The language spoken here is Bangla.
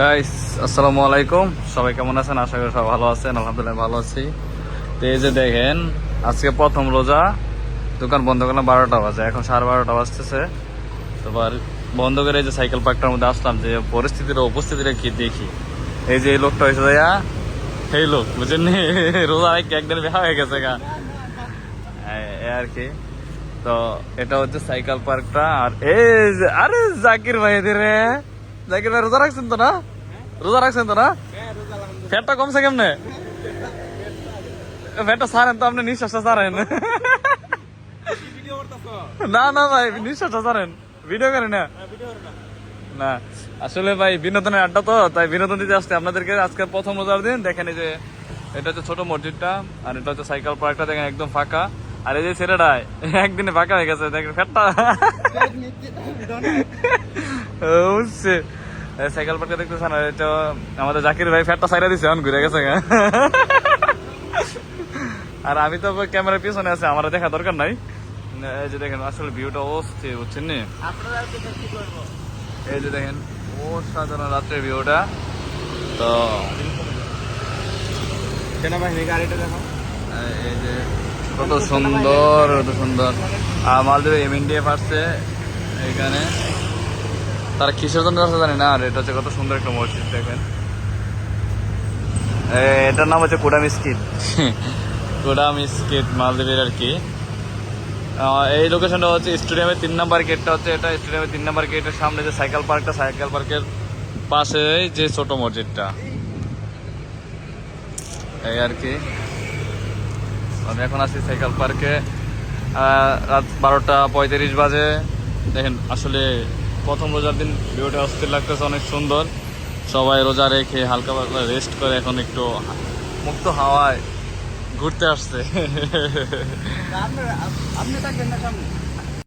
গাইস আসসালামু আলাইকুম, সবাই কেমন আছেন? আশা করি সবাই ভালো আছেন। আলহামদুলিল্লাহ ভালো আছি। তো এই যে দেখেন, আজকে প্রথম রোজা, দোকান বন্ধ করলাম 12টা বাজে, এখন 12:30 বাজতেছে। তোমার বন্ধ করে এই যে সাইকেল পার্কটার মধ্যে আসলাম, যে পরিস্থিতিটা উপস্থিতিটা কি দেখি। এই যে এই লোকটা হয়েছে ভাইয়া, এই লোক বুঝেন নি, রোজা রাখি একদিন বেহা হয়ে গেছে গা আর কি। তো এটা হচ্ছে সাইকেল পার্কটা। আর এই যে আরে জাকির ভাই রে, জাকির ভাই রোজা রাখছেন তো না? রোজা রাখছেন তো না? ফ্যাটটা কমছে কেমনে? ফ্যাটটা ছাড়েন তো, আপনি নিঃশ্বাসটা ছাড়েন। না না ভাই, নিঃশ্বাসটা ছাড়েন, ভিডিও করেন না। না আসলে ভাই বিনোদনের আড্ডা তো, তাই বিনোদন দিতে আসতে আপনাদেরকে। আজকে প্রথম রোজার দিন দেখেন, এই যে এটা হচ্ছে ছোট মসজিদটা, আর এটা হচ্ছে সাইকেল পার্কটা, দেখেন একদম ফাঁকা। আর এই যে ছেলেটা একদিনে ফাঁকা হয়ে গেছে, দেখেন ফ্যাটটা বুঝছে। সাইকেল পার্কে দেখতেছেন, আর এটা আমাদের জাকির ভাই ফ্যাটটা সাইরা দিছে, এখন ঘুরে গেছে। আর আমি তো ক্যামেরার পিছনে আছে, আমার দেখা দরকার নাই। এই যে দেখেন আসলে ভিউটা অস্থির, বুঝছেন নি? এই যে দেখেন অসাধারণ রাত্রের ভিউটা। তো গাড়িটা দেখো, এই যে কত সুন্দর, কত সুন্দর। আর মালদ্বীপে MNDF আসছে এখানে, তারা কিসের জন্য আসছে জানি না। আর এটা হচ্ছে কত সুন্দর একটা মসজিদ, দেখেন। এটার নাম হচ্ছে কুডা মিসকিট। কুডা মিসকিট মালদ্বীপের আর কি। এই লোকেশনটা হচ্ছে স্টেডিয়ামের 3 নম্বর গেটটা হচ্ছে এটা, স্টেডিয়ামের 3 নম্বর গেটের সামনে যে সাইকেল পার্কটা, সাইকেল পার্কের পাশে যে ছোট মসজিদটা, এই আর কি। আমি এখন আছি সাইকেল পার্কে, রাত 12:35 বাজে। দেখেন আসলে প্রথম রোজার দিন ভিউটা অস্থির লাগতেছে, অনেক সুন্দর। সবাই রোজা রেখে হালকা পাতলা রেস্ট করে এখন একটু মুক্ত হাওয়ায় ঘুরতে আসছে। আপনি থাকবেন না সামনে?